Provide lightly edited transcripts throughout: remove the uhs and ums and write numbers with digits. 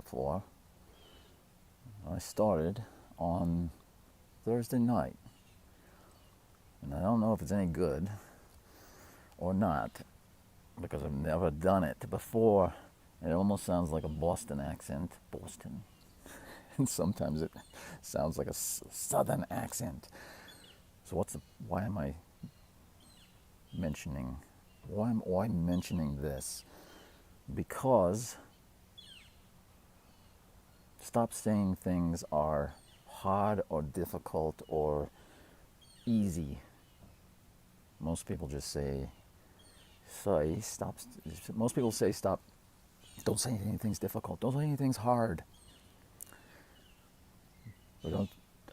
before. I started on Thursday night. And I don't know if it's any good or not, because I've never done it before. It almost sounds like a Boston accent. Boston. And sometimes it sounds like a southern accent. So why am I mentioning this? Because stop saying things are hard or difficult or easy. Most people just say stop. Most people say stop. Don't say anything's difficult. Don't say anything's hard.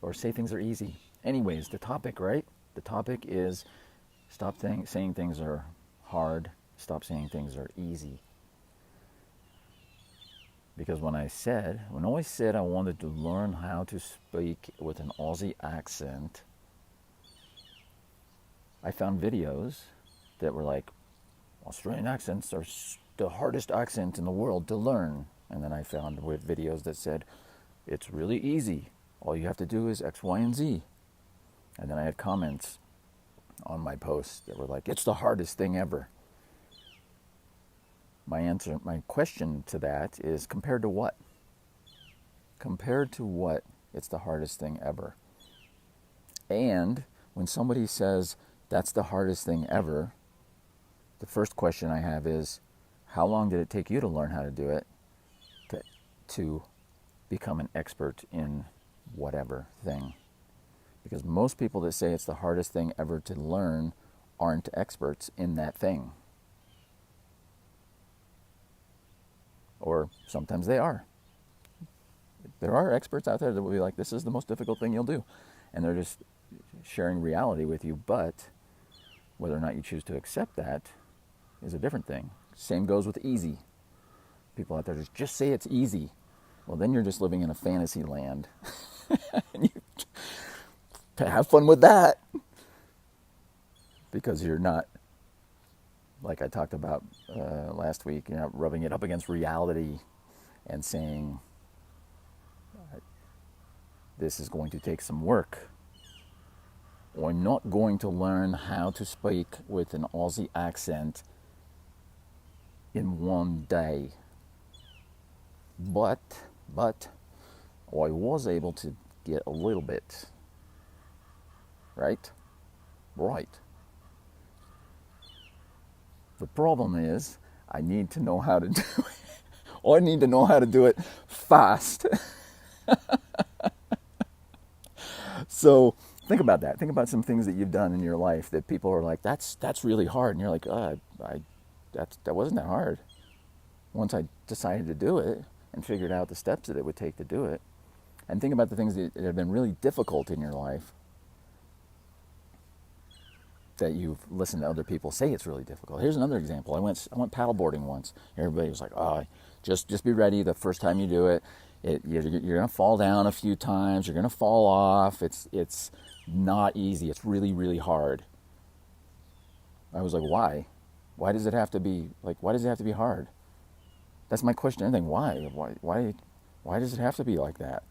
Or say things are easy. Anyways, the topic, right? The topic is stop saying things are hard. Stop saying things are easy. Because when I said I wanted to learn how to speak with an Aussie accent, I found videos that were like, Australian accents are the hardest accent in the world to learn. And then I found videos that said, it's really easy. All you have to do is X, Y, and Z. And then I had comments on my posts that were like, it's the hardest thing ever. My question to that is, compared to what? Compared to what, it's the hardest thing ever. And when somebody says, that's the hardest thing ever, the first question I have is, how long did it take you to learn how to do it to become an expert in whatever thing? Because most people that say it's the hardest thing ever to learn aren't experts in that thing. Or sometimes they are. There are experts out there that will be like, this is the most difficult thing you'll do. And they're just sharing reality with you. But whether or not you choose to accept that is a different thing. Same goes with easy. People out there just say it's easy. Well, then you're just living in a fantasy land. And have fun with that. Because you're not, like I talked about last week, you're not rubbing it up against reality and saying, this is going to take some work. Or I'm not going to learn how to speak with an Aussie accent in one day. But I was able to get a little bit. Right? Right. The problem is, I need to know how to do it. Or I need to know how to do it fast. So think about that. Think about some things that you've done in your life that people are like, that's really hard. And you're like, that wasn't that hard. Once I decided to do it and figured out the steps that it would take to do it. And think about the things that have been really difficult in your life that you've listened to other people say it's really difficult. Here's another example. I went paddleboarding once. Everybody was like, just be ready the first time you do it. You're going to fall down a few times. You're going to fall off. It's not easy. It's really, really hard. I was like, why? Why does it have to be hard? That's my question. Anything? Why? Why does it have to be like that?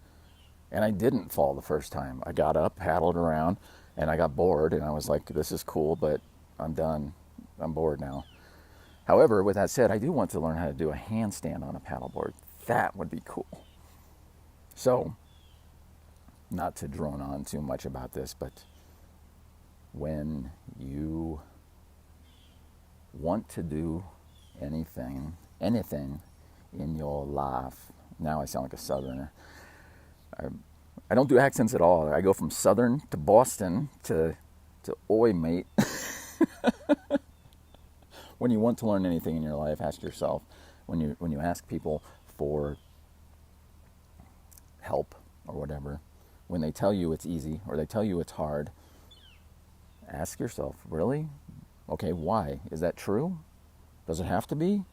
And I didn't fall the first time. I got up, paddled around, and I got bored, and I was like, this is cool, but I'm done. I'm bored now. However, with that said, I do want to learn how to do a handstand on a paddleboard. That would be cool. So, not to drone on too much about this, but when you want to do anything in your life, now I sound like a southerner. I don't do accents at all. I go from southern to Boston to oi mate. When you want to learn anything in your life, ask yourself, when you ask people for help or whatever, when they tell you it's easy or they tell you it's hard, ask yourself, really? Okay, why? Is that true? Does it have to be?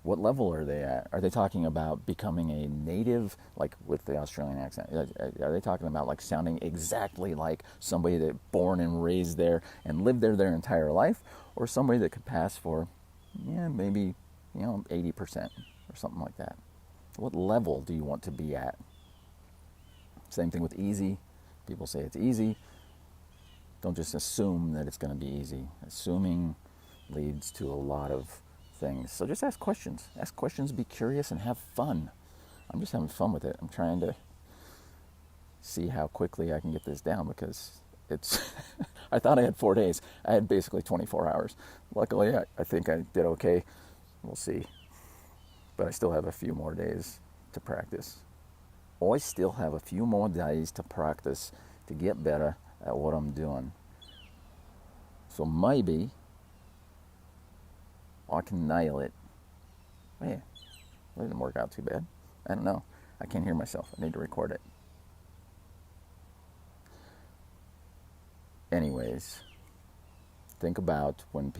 What level are they at? Are they talking about becoming a native, like with the Australian accent? Are they talking about like sounding exactly like somebody that born and raised there and lived there their entire life? Or somebody that could pass for, maybe, 80% or something like that? What level do you want to be at? Same thing with easy. People say it's easy. Don't just assume that it's going to be easy. Assuming leads to a lot of things. So just ask questions. Ask questions, be curious, and have fun. I'm just having fun with it. I'm trying to see how quickly I can get this down because it's I thought I had 4 days. I had basically 24 hours. Luckily, I think I did okay. We'll see. But I still have a few more days to practice. I still have a few more days to practice to get better at what I'm doing. So maybe I can nail it. Yeah, that didn't work out too bad. I don't know. I can't hear myself. I need to record it. Anyways, think about when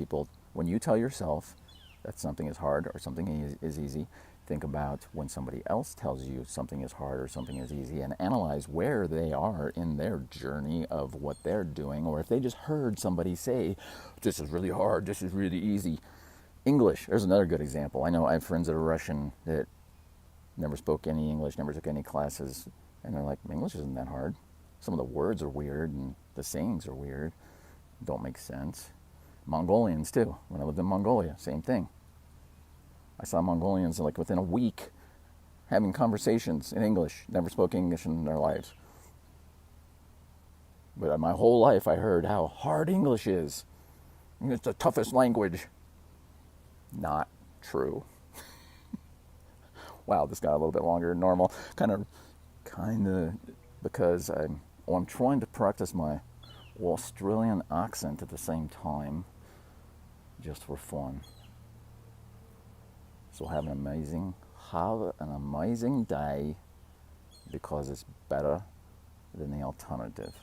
you tell yourself that something is hard or something is easy, think about when somebody else tells you something is hard or something is easy and analyze where they are in their journey of what they're doing, or if they just heard somebody say, this is really hard, this is really easy. English, there's another good example. I know I have friends that are Russian that never spoke any English, never took any classes, and they're like, English isn't that hard. Some of the words are weird and the sayings are weird, don't make sense. Mongolians too. When I lived in Mongolia, same thing. I saw Mongolians like within a week having conversations in English, never spoke English in their lives. But my whole life I heard how hard English is. It's the toughest language. Not true. Wow, this got a little bit longer than normal. Kind of, because I'm trying to practice my Australian accent at the same time, just for fun. So have an amazing day, because it's better than the alternative.